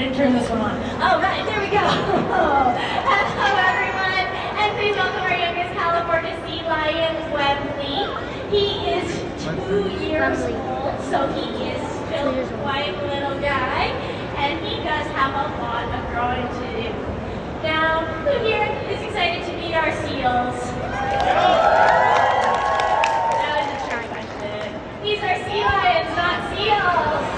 didn't turn this one on. Oh, right, there we go. Hello, everyone. And please welcome our youngest California sea lion, Wembley. He is 2 years old, so he is still quite a little guy. And he does have a lot of growing to do. Now, who here is excited to meet our seals? That was a trick question. These are sea lions, not seals.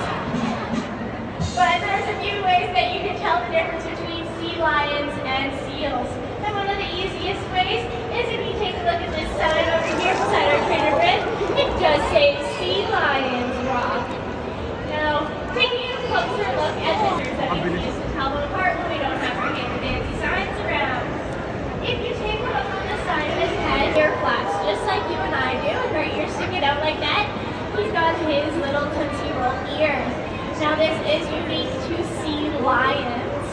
But there's a few ways that you can tell the difference between sea lions and seals. And one of the easiest ways is if you take a look at this sign over here beside our trainer Fred, it does say Sea Lions Rock. Now, taking a closer look at the pictures that we can use to tell them apart when we don't have our handy-dandy signs around. If you take a look on the side of his head, ear flaps, just like you and I do, and our ears stick it out like that, he's got his little Tootsie Roll ears. Now this is unique to sea lions,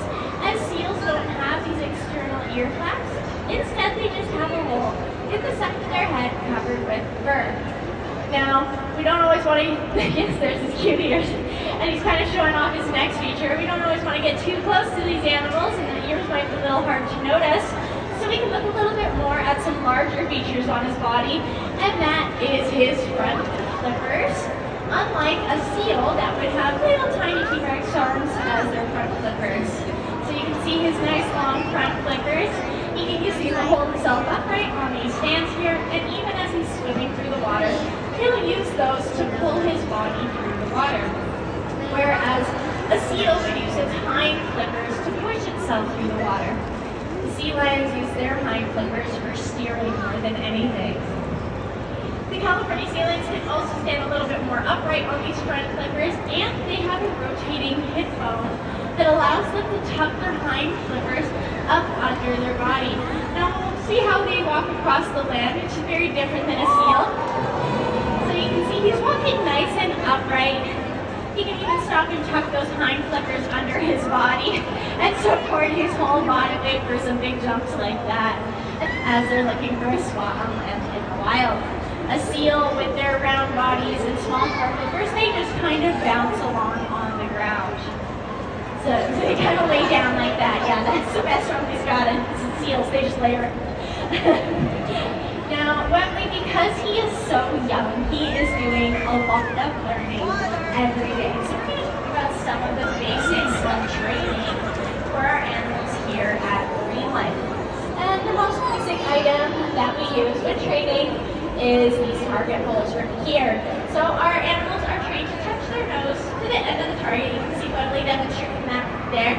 as seals don't have these external ear flaps. Instead, they just have a hole in the side of their head covered with fur. Now, we don't always want to, yes, there's his cute ears, and he's kind of showing off his next feature. We don't always want to get too close to these animals, and the ears might be a little hard to notice. So we can look a little bit more at some larger features on his body, and that is his front flippers. Unlike a seal that would have little tiny T-Rex arms as their front flippers. So you can see his nice long front flippers. He can use these to hold himself upright on these stands here, and even as he's swimming through the water, he'll use those to pull his body through the water. Whereas a seal would use its hind flippers to push itself through the water. The sea lions use their hind flippers for steering more than anything. The California sea lions can also stand a little bit more upright on these front flippers, and they have a rotating hip bone that allows them to tuck their hind flippers up under their body. Now we'll see how they walk across the land, which is very different than a seal. So you can see he's walking nice and upright. He can even stop and tuck those hind flippers under his body and support his whole body weight for some big jumps like that as they're looking for a spot on land in the wild. A seal with their round bodies and small fur flippers, they just kind of bounce along on the ground. So they kind of lay down like that. Yeah, that's the best one he's got. And seals, they just lay around. Now, Wembley, because he is so young, he is doing a lot of learning every day. So we're going to talk about some of the basics of training for our animals here at Greenland. And the most basic item that we use when training is these target holes right here. So our animals are trained to touch their nose to the end of the target. You can see Wembley demonstrating that there.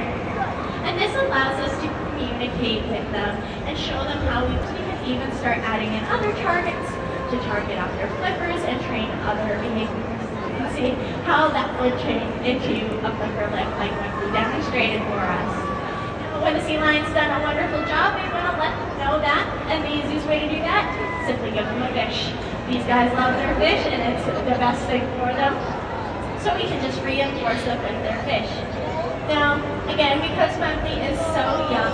And this allows us to communicate with them and show them how we can even start adding in other targets to target off their flippers and train other behaviors. You can see how that would change into a flipper like Wembley demonstrated for us. When the sea lion's done a wonderful job, we want to let them know that, and the easiest way to do that, simply give them a fish. These guys love their fish, and it's the best thing for them. So we can just reinforce them with their fish. Now, again, because Wembley is so young,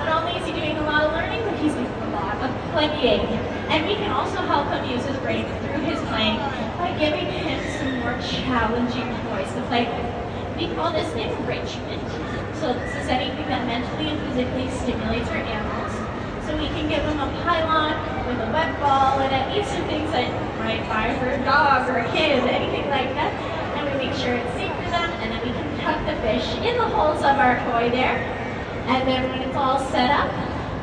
not only is he doing a lot of learning, but he's doing a lot of playing. And we can also help him use his brain through his playing by giving him some more challenging toys to play with. We call this enrichment. So this is anything that mentally and physically stimulates our animals. So we can give them a pylon with a wet ball and at least some things that might buy for a dog or a kid, anything like that. And we make sure it's safe for them, and then we can tuck the fish in the holes of our toy there. And then when it's all set up,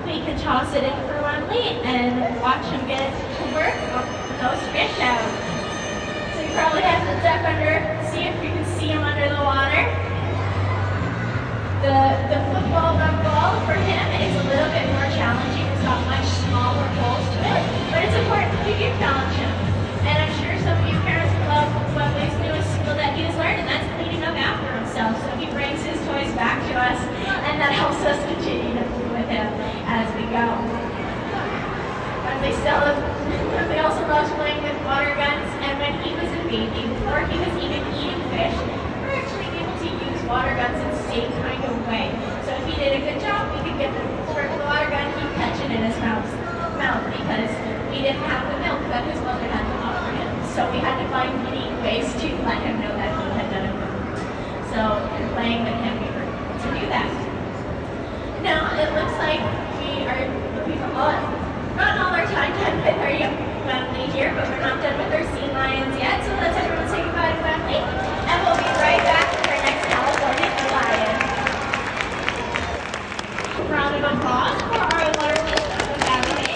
we can toss it in for Wembley and watch him get to work on those fish out. So you probably have to duck under, see if you can see him under the water. The football rug ball for him is a little bit more challenging. It's got much smaller holes to it, but it's important that you challenge him. And I'm sure some of you parents love Wembley's newest skill that he has learned, and that's cleaning up after himself. So he brings his toys back to us, and that helps us continue to play with him as we go. Wembley also loves playing with water guns, and when he was a baby, before he was even eating fish, we were actually able to use water guns in the same kind of way. So if he did a good job, we could get the squirt of the water gun, he'd catch it in his mouth because we didn't have the milk that his mother had to offer him. So we had to find unique ways to let him know that he had done it. So in playing with him, we were that. Now, it looks like we've gotten all our time done with our young family here, but we're not done with our sea lions yet, so let's everyone say goodbye to family, and we'll be right back with our next California lion. Round of applause for our largest family.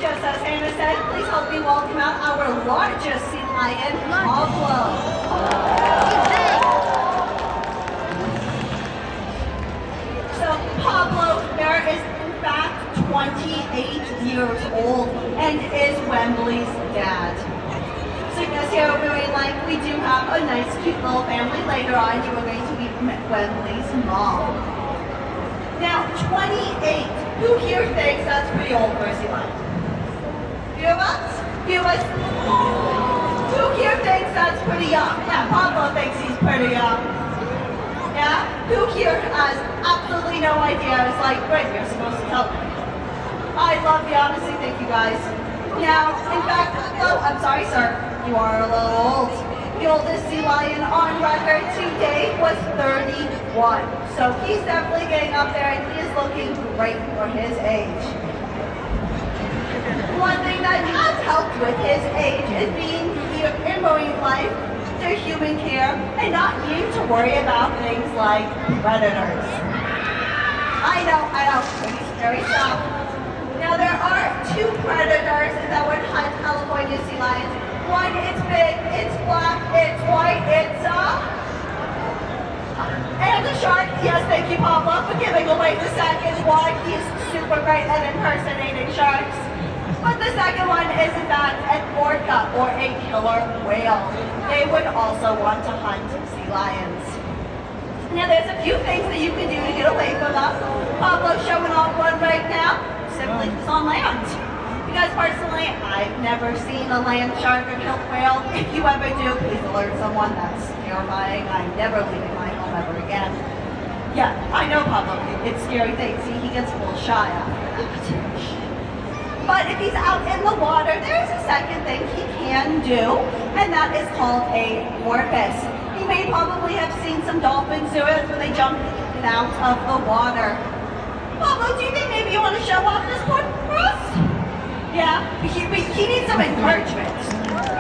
Just as Hannah said, please help me welcome out our largest sea lion, Pablo. So Pablo Bear is in fact 28 years old and is Wembley's dad. So you guys here really like we do have a nice cute little family. Later on you are going to meet Wembley's mom. Now 28, who here thinks that's pretty old for a sea lion? Few of us? Few of us? Who here thinks that's pretty young? Yeah, Pablo thinks he's pretty young. Yeah? Who here has absolutely no idea? It's like, great, you're supposed to tell me. I love the honesty, thank you guys. Now, in fact, oh, I'm sorry, sir. You are a little old. The oldest sea lion on record to date was 31. So he's definitely getting up there and he is looking great for his age. One thing that has helped with his age is being here in marine life through human care and not needing to worry about things like predators. I know, pretty scary stuff. Now there are two predators that would hunt California sea lions. One, it's big, it's black, it's white, and the shark. Yes, thank you, Pablo, for giving away the second one. He's super great at impersonating sharks. But the second one is in fact an orca or a killer whale. They would also want to hunt sea lions. Now there's a few things that you can do to get away from them. Pablo's showing off one right now. Simply it's on land. Because personally, I've never seen a land shark or killer whale. If you ever do, please alert someone. That's terrifying. I'm never leaving my home ever again. Yeah, I know Pablo. It's scary things. See, he gets a little shy after that. But if he's out in the water, there's a second thing he can do, and that is called a porpoise. You may probably have seen some dolphins do it when they jump in and out of the water. Pablo, do you think maybe you want to show off this porpoise for us? Yeah, he needs some encouragement.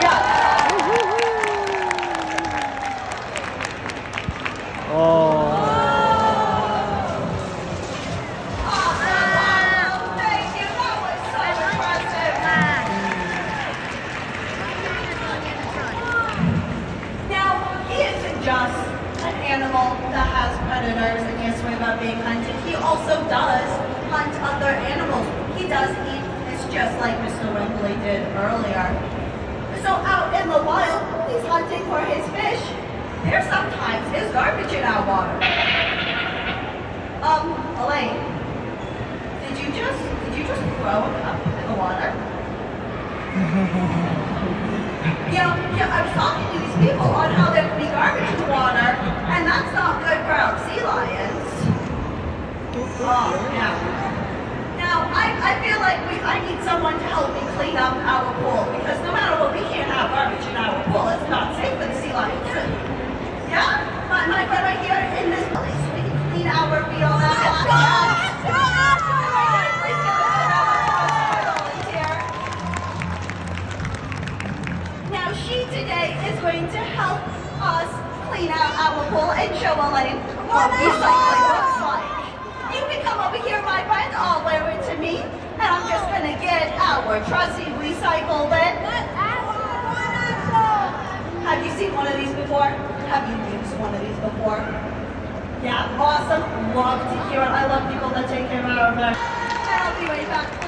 Yeah. Oh. Just an animal that has predators and he has to worry about being hunted. He also does hunt other animals. He does eat fish just like Mr. Wembley did earlier. So out in the wild, he's hunting for his fish. There sometimes is garbage in our water. Elaine, did you just throw a cup in the water? I was talking to these people on how there can be garbage in the water, and that's not good for our sea lions. Oh, yeah. Now, I feel like I need someone to help me clean up our pool, because no matter what, we can't have garbage in our pool. It's not safe for the sea lions. Yeah? My friend right here in this place, so we can clean our feet on that water. She today is going to help us clean out our pool and show Elaine what recycling looks like. You can come over here, my friend, all the way to me, and I'm just going to get our trusty recycle bin. Have you seen one of these before? Have you used one of these before? Yeah, awesome. Love to hear it. I love people that take care of our environment. And I'll be right back.